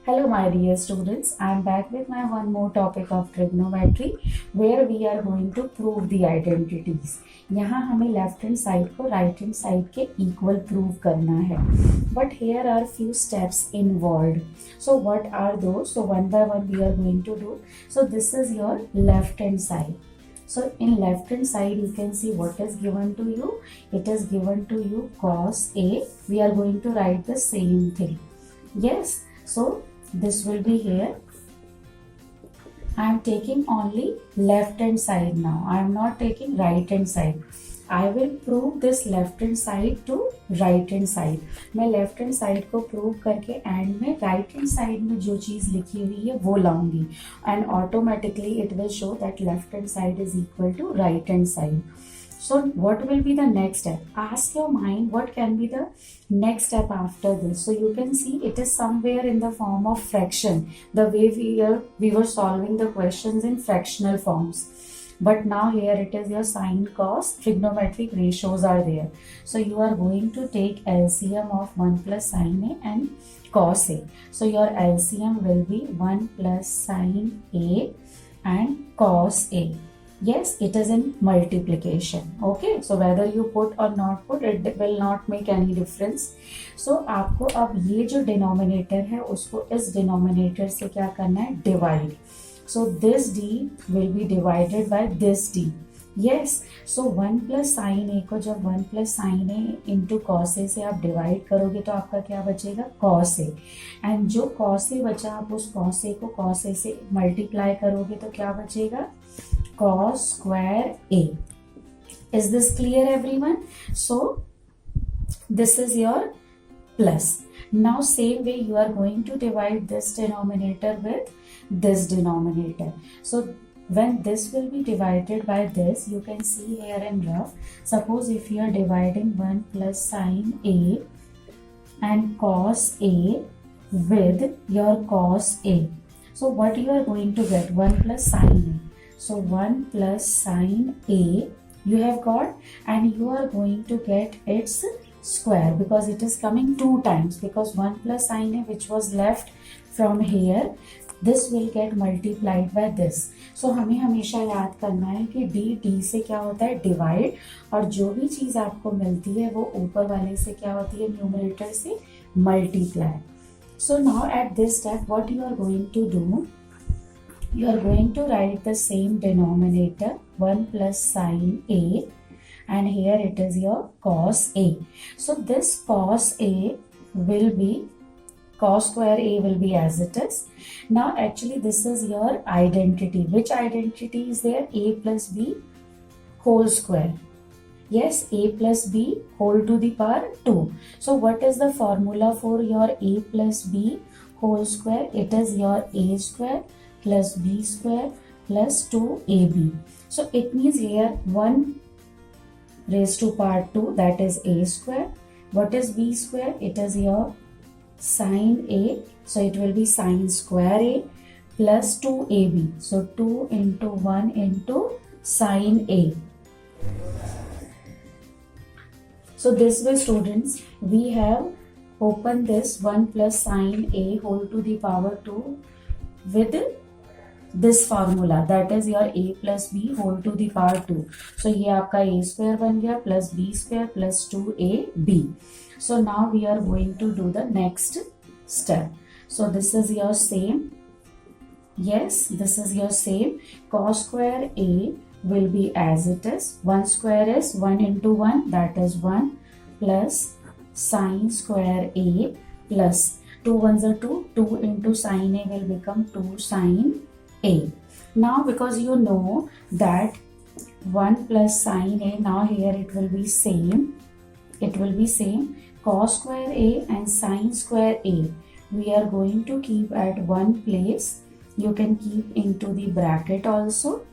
Hello my dear students, I am back with my one more topic of trigonometry where we are going to prove the identities. यहाँ हमें left hand side को right hand side के equal prove करना है. But here are few steps involved. So what are those? So one by one we are going to do. So this is your left hand side. So in left hand side you can see what is given to you. It is given to you cos A. We are going to write the same thing. Yes. So this will be here. I am taking only left hand side now. I am not taking right hand side. I will prove this left hand side to right hand side. मैं left hand side को prove करके end में right hand side में जो चीज़ लिखी हुई है वो लाऊंगी and automatically it will show that left hand side is equal to right hand side. So what will be the next step? Ask your mind what can be the next step after this. So you can see it is somewhere in the form of fraction. The way we were solving the questions in fractional forms. But now here it is your sine, cos, trigonometric ratios are there. So you are going to take LCM of 1 plus sine A and cos A. So your LCM will be 1 plus sine A and cos A. Yes, it is in multiplication. Okay, so whether you put or not put, it will not make any difference. So आपको अब ये जो denominator है उसको इस denominator से क्या करना है? Divide. So this d will be divided by this d. Yes, so 1 plus sin a को जब 1 plus sin a into cos a से आप divide करोगे तो आपका क्या बचेगा? Cos a. And जो cos a बचा आप उस cos a को cos a से multiply करोगे तो क्या बचेगा? Cos square a. Is this clear everyone? So this is your plus. Now same way you are going to divide this denominator with this denominator. So when this will be divided by this, you can see here in rough. Suppose if you are dividing 1 plus sine a and cos a with your cos a. So what you are going to get? 1 plus sine a. So 1 plus sine a you have got, and you are going to get its square because it is coming 2 times, because 1 plus sine a which was left from here, this will get multiplied by this. So हमें हमेशा याद करना है कि d से क्या होता है? डिवाइड, और जो भी चीज़ आपको मिलती है वो ऊपर वाले से क्या होती है? न्यूमरेटर से multiply. So now at this step what you are going to do? You are going to write the same denominator 1 plus sine a, and here it is your cos a. So this cos a will be, cos square a will be as it is. Now actually this is your identity. Which identity is there? A plus b whole square. Yes, a plus b whole to the power 2. So what is the formula for your a plus b whole square? It is your a square plus b square plus 2ab. So it means here 1 raised to power 2, that is a square. What is b square? It is your sine a. So it will be sine square a plus 2ab. So 2 into 1 into sine a. So this way students, we have opened this 1 plus sine a whole to the power 2 with this formula, that is your a plus b whole to the power 2. So ये आपका a square बन गया plus b square plus 2ab. So now we are going to do the next step. So this is your same. Yes, this is your same. Cos square a will be as it is. 1 square is 1 into 1, that is 1, plus sine square a plus 2 ones are 2. 2 into sine a will become 2 sine a. Now because you know that 1 plus sine a, now here it will be same. It will be same. Cos square a and sine square a, we are going to keep at one place. You can keep into the bracket also.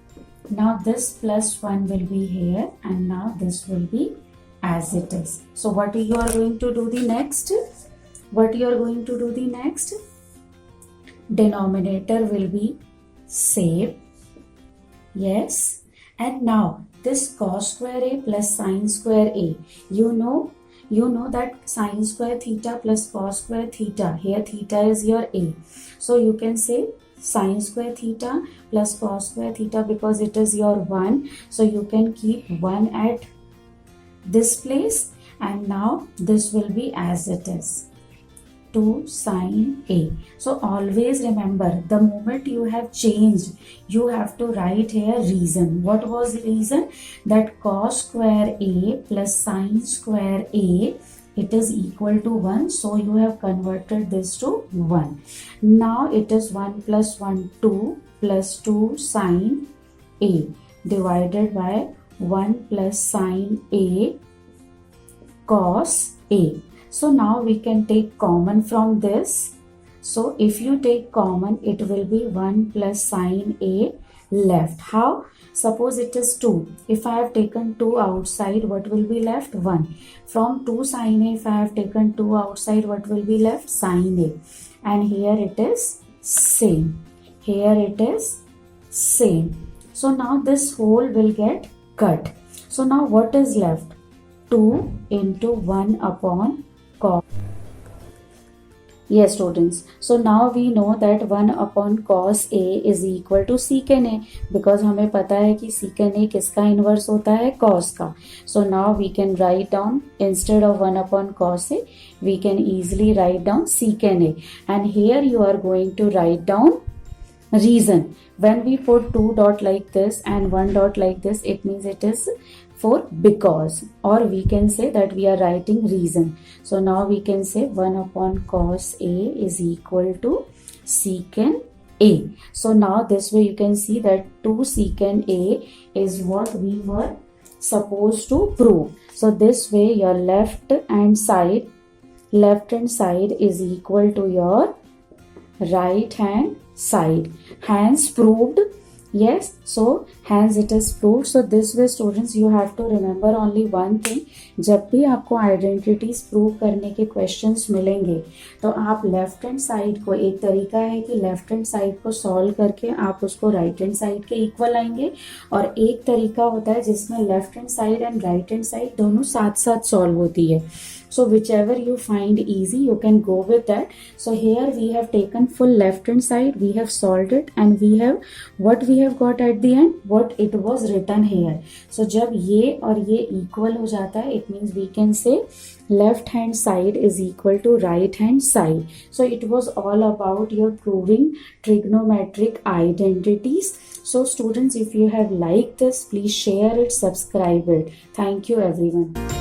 Now this plus 1 will be here, and now this will be as it is. So what you are going to do the next? What you are going to do the next? Denominator will be same. Yes. And now this cos square a plus sine square a, you know you know that sine square theta plus cos square theta, here theta is your a, so you can say sine square theta plus cos square theta because it is your 1, so you can keep 1 at this place, and now this will be as it is 2 sine a. So always remember, the moment you have changed, you have to write here reason. What was the reason? That cos square a plus sine square a, it is equal to 1, so you have converted this to 1. Now it is 1 plus 1 2 plus 2 sine a divided by 1 plus sine a cos a. So now we can take common from this. So if you take common, it will be 1 plus sine a left. How? Suppose it is 2. If I have taken 2 outside, what will be left? 1. From 2 sine a, if I have taken 2 outside, what will be left? Sine a. And here it is same. Here it is same. So now this whole will get cut. So now what is left? 2 into 1 upon cos. Yes students, so now we know that 1 upon cos a is equal to secant a, because हमें पता है कि secant a किसका inverse होता है? cos का. So now we can write down, instead of 1 upon cos a, we can easily write down secant a, and here you are going to write down reason. When we put 2 dot like this and 1 dot like this, it means it is for because, or we can say that we are writing reason. So now we can say 1 upon cos a is equal to secant a. So now this way you can see that 2 secant a is what we were supposed to prove. So this way your left hand side is equal to your right hand side. Hence proved. Yes, so hence it is proved. So this way students, you have to remember only one thing. जब भी आपको identities prove करने के questions मिलेंगे, तो आप left hand side को, एक तरीका है कि लेफ्ट हैंड साइड को सॉल्व करके आप उसको राइट हैंड साइड के इक्वल लाएंगे, और एक तरीका होता है जिसमें left hand side and right hand side दोनों साथ साथ सॉल्व होती है. So whichever you find easy, you can go with that. So here we have taken full left hand side, we have solved it, and we have what we have got at the end, what it was written here. So जब ये और ये equal हो जाता है, it means we can say left hand side is equal to right hand side. So it was all about your proving trigonometric identities. So students, if you have liked this, please share it, subscribe it. Thank you everyone.